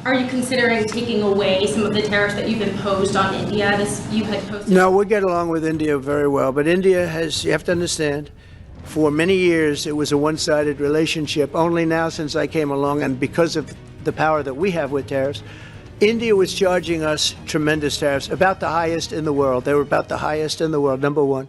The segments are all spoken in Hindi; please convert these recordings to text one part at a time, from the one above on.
Are you considering taking away some of the tariffs that you've imposed on India? You had posted. No, we get along with India very well, but India has, you have to understand, for many years it was a one-sided relationship. Only now, since I came along, and because of the power that we have with tariffs, India was charging us tremendous tariffs, about the highest in the world. They were about the highest in the world, number one.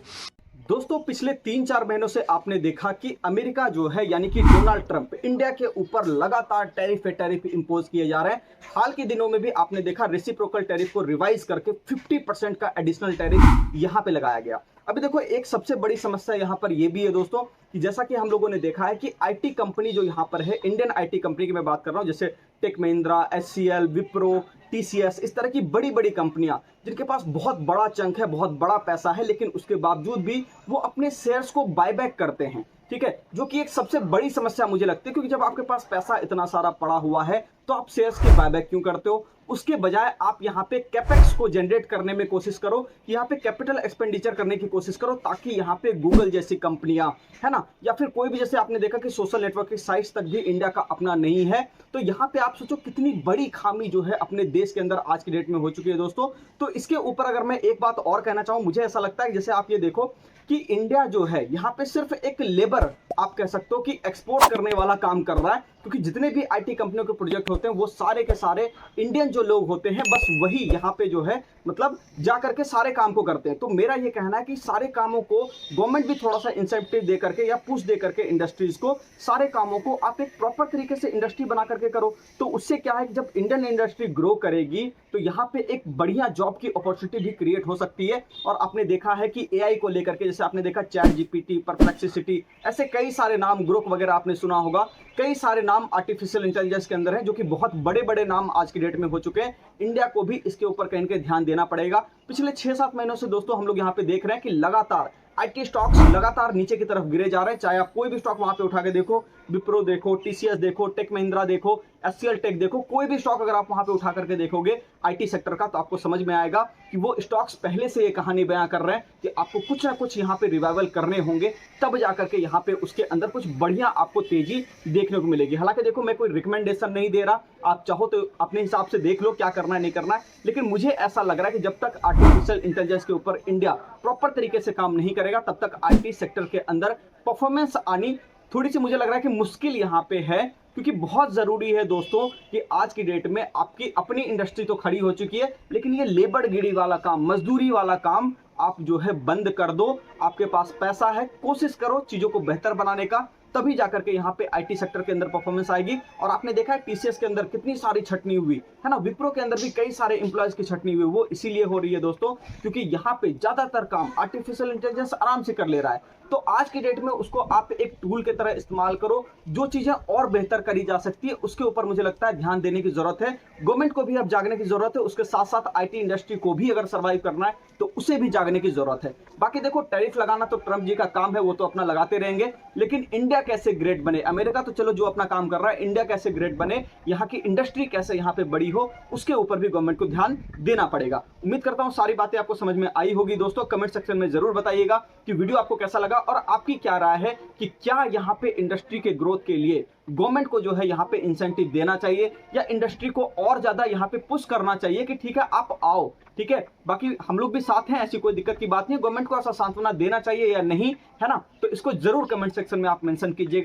दोस्तों पिछले 3-4 महीनों से आपने देखा कि अमेरिका जो है यानी कि डोनाल्ड ट्रंप इंडिया के ऊपर लगातार टैरिफ इंपोज किए जा रहे हैं। हाल के दिनों में भी आपने देखा रेसिप्रोकल टैरिफ को रिवाइज करके 50% का एडिशनल टैरिफ यहां पे लगाया गया। अभी देखो एक सबसे बड़ी समस्या यहां पर यह भी है दोस्तों कि जैसा कि हम लोगों ने देखा है कि आईटी कंपनी जो यहां पर है, इंडियन आईटी कंपनी की मैं बात कर रहा हूं, जैसे Tech Mahindra, HCL, Wipro, TCS, इस तरह की बड़ी बड़ी कंपनियां जिनके पास बहुत बड़ा चंक है, बहुत बड़ा पैसा है, लेकिन उसके बावजूद भी वो अपने शेयर्स को बायबैक करते हैं। ठीक है, जो कि एक सबसे बड़ी समस्या मुझे लगती है, क्योंकि जब आपके पास पैसा इतना सारा पड़ा हुआ है तो आप शेयर्स के बायबैक क्यों करते हो? उसके बजाय आप यहाँ पे कैपेक्स को जनरेट करने में कोशिश करो, कि यहाँ पे कैपिटल एक्सपेंडिचर करने की कोशिश करो, ताकि यहाँ पे गूगल जैसी कंपनियां, है ना, या फिर कोई भी, जैसे आपने देखा कि सोशल नेटवर्किंग साइट्स तक भी इंडिया का अपना नहीं है। तो यहाँ पे आप सोचो कितनी बड़ी खामी जो है अपने देश के अंदर आज की डेट में हो चुकी है दोस्तों। तो इसके ऊपर अगर मैं एक बात और कहना चाहूँ, मुझे ऐसा लगता है कि जैसे आप ये देखो कि इंडिया जो है यहाँ पे सिर्फ एक लेबर, आप कह सकते हो कि एक्सपोर्ट करने वाला काम कर रहा है, क्योंकि जितने भी आईटी कंपनियों के प्रोजेक्ट होते हैं वो सारे के सारे इंडियन जो लोग होते हैं, बस वही यहाँ पे जो है मतलब जा करके सारे काम को करते हैं। तो मेरा ये कहना है कि सारे कामों को गवर्नमेंट भी थोड़ा सा इंसेंटिव दे करके या पुश दे करके इंडस्ट्रीज को, सारे कामों को आप एक प्रॉपर तरीके से इंडस्ट्री बना करके करो। तो उससे क्या है कि जब इंडियन इंडस्ट्री ग्रो करेगी तो यहाँ पे एक बढ़िया जॉब की अपॉर्चुनिटी भी क्रिएट हो सकती है। और आपने देखा है कि एआई को लेकर के, जैसे आपने देखा चैट जीपीटी, परप्लेक्सिटी, ऐसे कई सारे नाम, ग्रोक वगैरह आपने सुना होगा, कई सारे नाम आर्टिफिशियल इंटेलिजेंस के अंदर हैं, जो कि बहुत बड़े बड़े नाम आज की डेट में हो चुके हैं। इंडिया को भी इसके ऊपर कहीं ना कहीं ध्यान देना पड़ेगा। पिछले 6-7 महीनों से दोस्तों हम लोग यहाँ पे देख रहे हैं कि लगातार आईटी स्टॉक्स लगातार नीचे की तरफ गिरे जा रहे हैं। चाहे आप कोई भी स्टॉक वहां पे उठा के देखो, विप्रो देखो, टीसीएस देखो, टेक महिंद्रा देखो, एचसीएल टेक देखो, कोई भी स्टॉक अगर आप वहां पे उठा करके देखोगे आईटी सेक्टर का, तो आपको समझ में आएगा कि वो स्टॉक्स पहले से ये कहानी बयां कर रहे हैं कि आपको कुछ ना कुछ यहाँ पे रिवाइवल करने होंगे, तब जाकर के यहाँ पे उसके अंदर कुछ बढ़िया आपको तेजी देखने को मिलेगी। हालांकि देखो मैं कोई रिकमेंडेशन नहीं दे रहा, आप चाहो तो अपने हिसाब से देख लो क्या करना है नहीं करना है, लेकिन मुझे ऐसा लग रहा है कि जब तक आर्टिफिशियल इंटेलिजेंस के ऊपर इंडिया प्रॉपर तरीके से काम नहीं करेगा, तब तक आईटी सेक्टर के अंदर परफॉर्मेंस आनी थोड़ी सी मुझे लग रहा है कि मुश्किल यहाँ पे है। क्योंकि बहुत जरूरी है दोस्तों कि आज की डेट में आपकी अपनी इंडस्ट्री तो खड़ी हो चुकी है, लेकिन ये लेबर गिरी वाला काम, मजदूरी वाला काम आप जो है बंद कर दो। आपके पास पैसा है, कोशिश करो चीजों को बेहतर बनाने का, तभी जाकर के यहाँ पे आईटी सेक्टर के अंदर परफॉर्मेंस आएगी। और आपने देखा है टीसीएस के अंदर कितनी सारी छटनी हुई है ना, विप्रो के अंदर भी कई सारे एम्प्लॉयज की छटनी हुई, वो इसीलिए हो रही है दोस्तों क्योंकि यहाँ पे ज्यादातर काम आर्टिफिशियल इंटेलिजेंस आराम से कर ले रहा है। तो आज की डेट में उसको आप एक टूल की तरह इस्तेमाल करो, जो चीजें और बेहतर करी जा सकती है उसके ऊपर मुझे लगता है ध्यान देने की जरूरत है। गवर्नमेंट को भी अब जागने की जरूरत है, उसके साथ साथ आईटी इंडस्ट्री को भी अगर सर्वाइव करना है तो उसे भी जागने की जरूरत है। बाकी देखो टैरिफ लगाना तो ट्रंप जी का काम है, वो तो अपना लगाते रहेंगे, लेकिन इंडिया कैसे ग्रेट बने, अमेरिका तो चलो जो अपना काम कर रहा है, इंडिया कैसे ग्रेट बने, यहाँ की इंडस्ट्री कैसे यहाँ पे बड़ी हो, उसके ऊपर भी गवर्नमेंट को ध्यान देना पड़ेगा। उम्मीद करता हूँ सारी बातें आपको समझ में आई होगी दोस्तों। कमेंट सेक्शन में जरूर बताइएगा कि वीडियो आपको कैसा लगा और आपकी क्या राय है कि क्या यहाँ पे इंडस्ट्री के ग्रोथ के लिए गवर्नमेंट को जो है यहाँ पे इंसेंटिव देना चाहिए या इंडस्ट्री को और ज्यादा यहाँ पे पुश करना चाहिए कि ठीक है आप आओ। ठीक है, बाकी हम लोग भी साथ हैं, ऐसी कोई दिक्कत की बात नहीं, गवर्नमेंट को ऐसा सांत्वना देना चाहिए या नहीं, है ना, तो इसको जरूर कमेंट सेक्शन में आप मेंशन कीजिएगा।